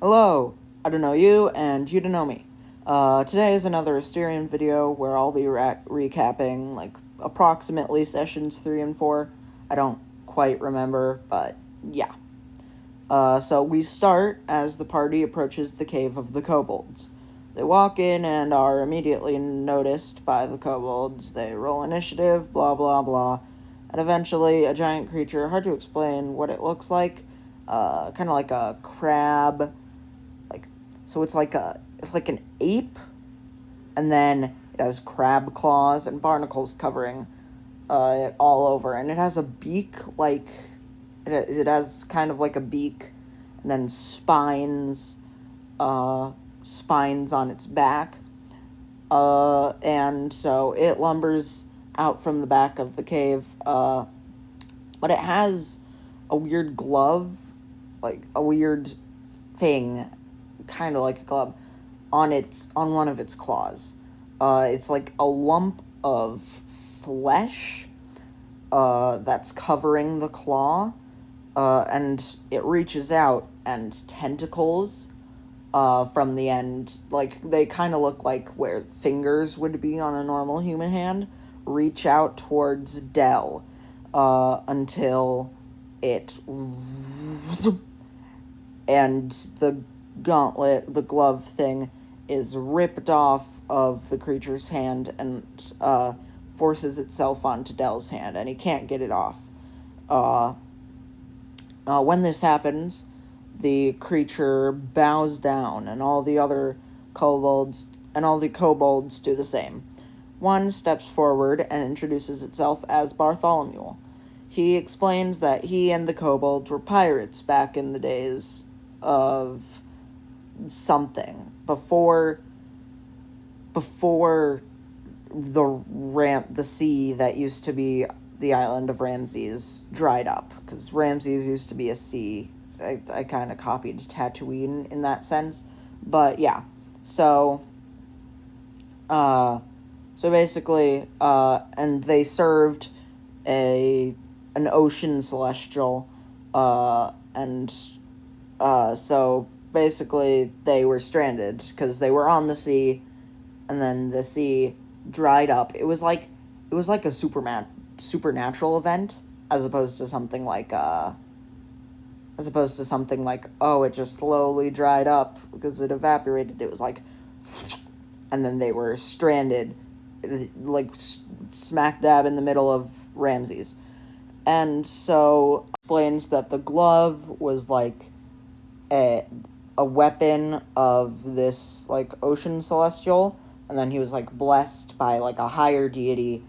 Hello, I don't know you, and you don't know me. Today is another Istirian video where I'll be recapping, approximately sessions 3 and 4. I don't quite remember, but yeah. So we start as the party approaches the cave of the kobolds. They walk in and are immediately noticed by the kobolds. They roll initiative, blah blah blah, and eventually a giant creature, hard to explain what it looks like, kind of like a crab, so it's like an ape, and then it has crab claws and barnacles covering it all over, and it has a beak it has kind of like a beak, and then spines on its back, and so it lumbers out from the back of the cave, but it has a weird glove, like a weird thing, kind of like a glove, on one of its claws. It's like a lump of flesh that's covering the claw, and it reaches out, and tentacles from the end, like they kind of look like where fingers would be on a normal human hand, reach out towards Dell, until it and the glove thing is ripped off of the creature's hand and forces itself onto Dell's hand, and he can't get it off. Uh, when this happens, the creature bows down, and all the kobolds do the same. One steps forward and introduces itself as Bartholomew. He explains that he and the kobolds were pirates back in the days of something before the sea that used to be the island of Ramses dried up, because Ramses used to be a sea. I kind of copied Tatooine in that sense, but yeah. So basically, and they served an ocean celestial, and so basically they were stranded because they were on the sea, and then the sea dried up. It was like a supernatural event, as opposed to something like oh, it just slowly dried up because it evaporated. It was like, and then they were stranded, like smack dab in the middle of Ramses. And so explains that the glove was like a weapon of this like ocean celestial, and then he was like blessed by like a higher deity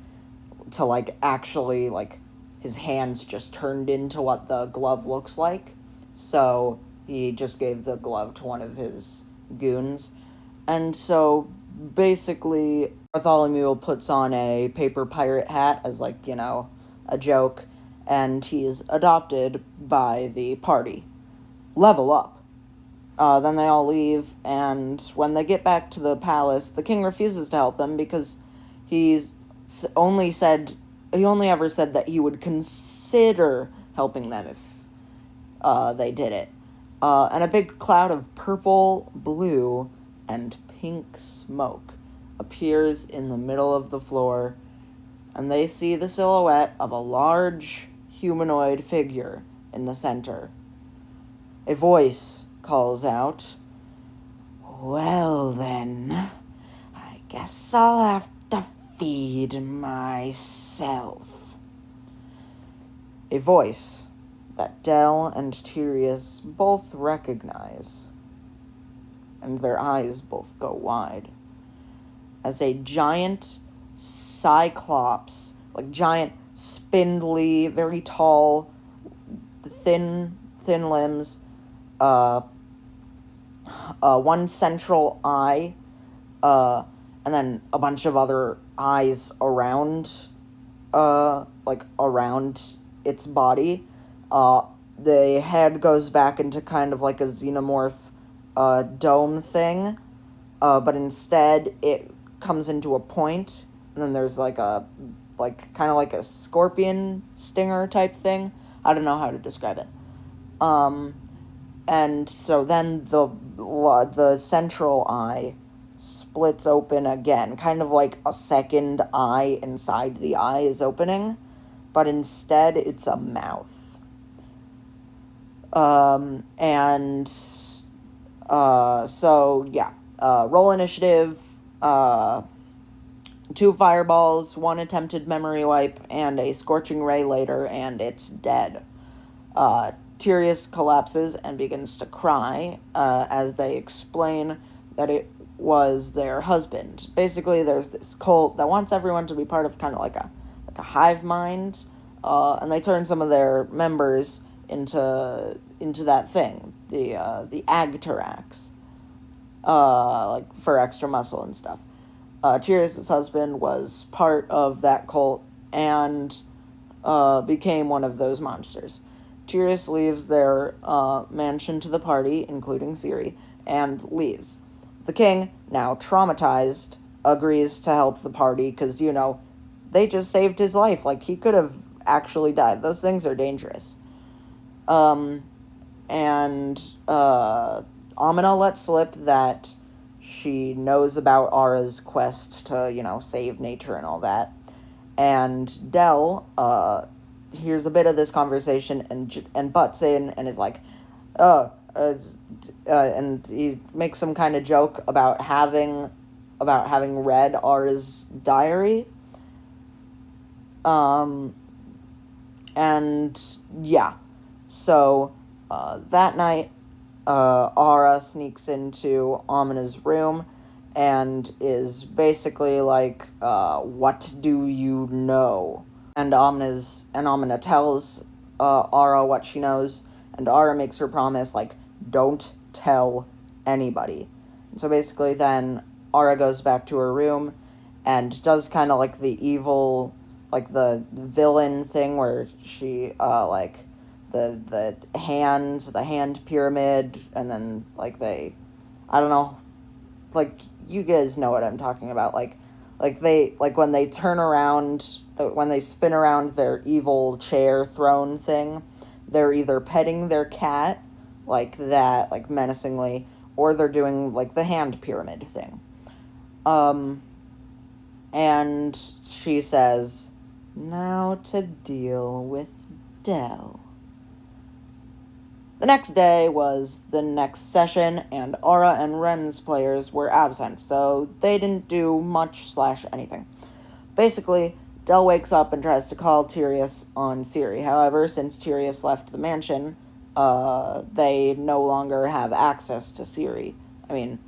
to like actually like his hands just turned into what the glove looks like. So he just gave the glove to one of his goons. And so basically Bartholomew puts on a paper pirate hat as like, a joke, and he is adopted by the party. Level up. Then they all leave, and when they get back to the palace, the king refuses to help them because he's only said he only ever said that he would consider helping them if they did it. And a big cloud of purple, blue, and pink smoke appears in the middle of the floor, and they see the silhouette of a large humanoid figure in the center. A voice calls out, "Well then, I guess I'll have to feed myself." A voice that Dell and Tyrius both recognize, and their eyes both go wide, as a giant cyclops, like giant, spindly, very tall, thin limbs, one central eye, and then a bunch of other eyes around, around its body. The head goes back into kind of like a xenomorph, dome thing, but instead it comes into a point, and then there's kind of like a scorpion stinger type thing. I don't know how to describe it. And so then the central eye splits open again, kind of like a second eye inside the eye is opening, but instead it's a mouth. And so yeah, roll initiative. 2 fireballs, 1 attempted memory wipe, and a scorching ray later, and it's dead. Tirius collapses and begins to cry as they explain that it was their husband. Basically, there's this cult that wants everyone to be part of kind of like a hive mind, and they turn some of their members into that thing, the Agterax, like for extra muscle and stuff. Tirius' husband was part of that cult and became one of those monsters. Tirius leaves their mansion to the party, including Ciri, and leaves. The king, now traumatized, agrees to help the party because, they just saved his life. Like, he could have actually died. Those things are dangerous. And Amina lets slip that she knows about Ara's quest to, save nature and all that. And Dell hears a bit of this conversation and butts in and is like, and he makes some kind of joke about having read Ara's diary. And yeah, so that night, Ara sneaks into Amina's room and is basically like, what do you know? And Amina tells Ara what she knows, and Ara makes her promise, like, don't tell anybody. And so basically then Ara goes back to her room and does kind of like the evil, like the villain thing where she, like, the hand pyramid, and then, like, I don't know, like, you guys know what I'm talking about, like when they turn around, when they spin around their evil chair throne thing, they're either petting their cat, like that, like menacingly, or they're doing, like, the hand pyramid thing. And she says, now to deal with Dell. The next day was the next session, and Ara and Ren's players were absent, so they didn't do much/anything. Basically, Dell wakes up and tries to call Tirius on Ciri. However, since Tirius left the mansion, they no longer have access to Ciri. I mean,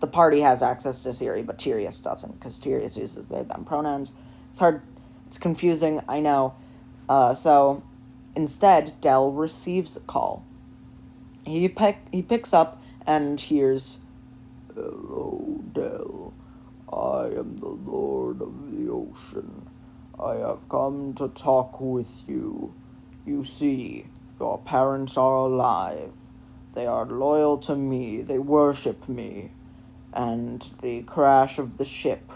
the party has access to Ciri, but Tirius doesn't, because Tirius uses they, them pronouns. It's hard, it's confusing, I know. So, instead, Dell receives a call. He picks up and hears, hello, Dell. I am the Lord of the Ocean. I have come to talk with you. You see, your parents are alive. They are loyal to me. They worship me. And the crash of the ship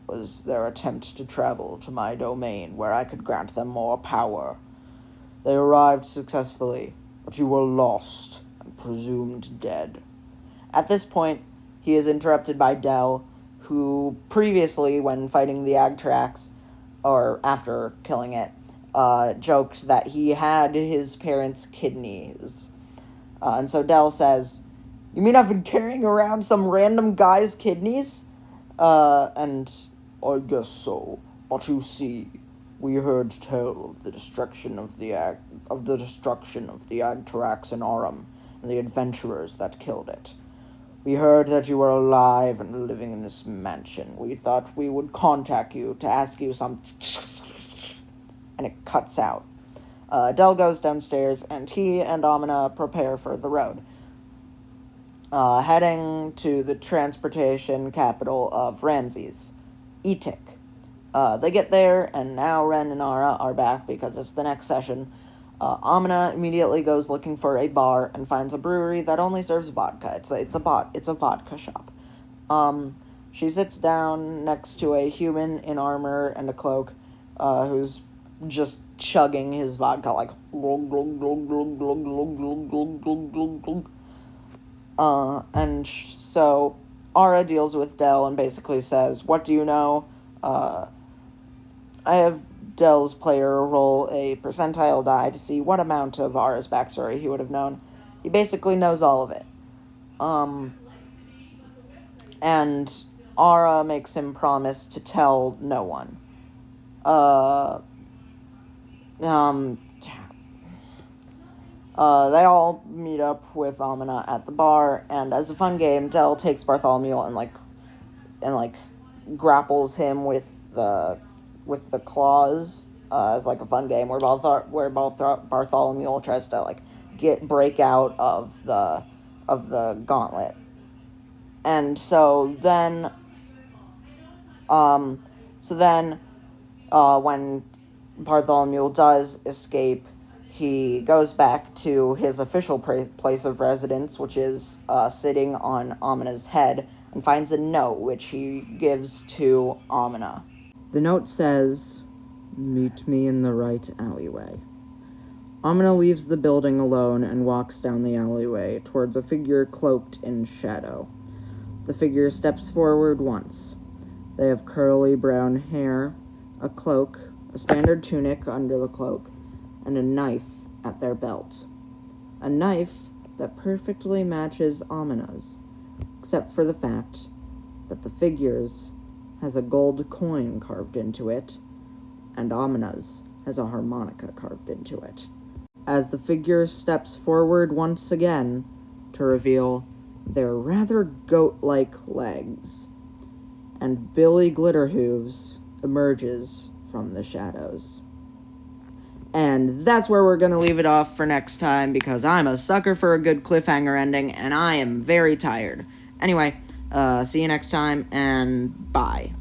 was their attempt to travel to my domain, where I could grant them more power. They arrived successfully, but you were lost and presumed dead. At this point, he is interrupted by Dell, who previously, when fighting the Agterax, or after killing it, joked that he had his parents' kidneys. And so Dell says, you mean I've been carrying around some random guy's kidneys? And I guess so. But you see, we heard tell of the destruction of the Agterax in Aurum, and the adventurers that killed it. We heard that you were alive and living in this mansion. We thought we would contact you to ask you some... And it cuts out. Dell goes downstairs, and he and Amina prepare for the road, heading to the transportation capital of Ramses, Etik. They get there, and now Ren and Ara are back because it's the next session. Amina immediately goes looking for a bar and finds a brewery that only serves vodka. It's a vodka shop. She sits down next to a human in armor and a cloak, who's just chugging his vodka, like, glug, glug, glug, glug, glug, glug, glug, glug, glug, glug, glug. So Ara deals with Dell and basically says, "What do you know? I have Dell's player roll a percentile die to see what amount of Ara's backstory he would have known. He basically knows all of it. And Ara makes him promise to tell no one. They all meet up with Amina at the bar, and as a fun game, Dell takes Bartholomew and grapples him with the claws, as like a fun game where Bartholomew tries to like break out of the gauntlet. And so then when Bartholomew does escape, he goes back to his official place of residence, which is sitting on Amina's head, and finds a note which he gives to Amina. The note says, "Meet me in the right alleyway." Amina leaves the building alone and walks down the alleyway towards a figure cloaked in shadow. The figure steps forward once. They have curly brown hair, a cloak, a standard tunic under the cloak, and a knife at their belt. A knife that perfectly matches Amina's, except for the fact that the figure's has a gold coin carved into it, and Amina's has a harmonica carved into it. As the figure steps forward once again to reveal their rather goat-like legs, and Billy Glitterhooves emerges from the shadows. And that's where we're going to leave it off for next time, because I'm a sucker for a good cliffhanger ending, and I am very tired. Anyway, see you next time, and bye.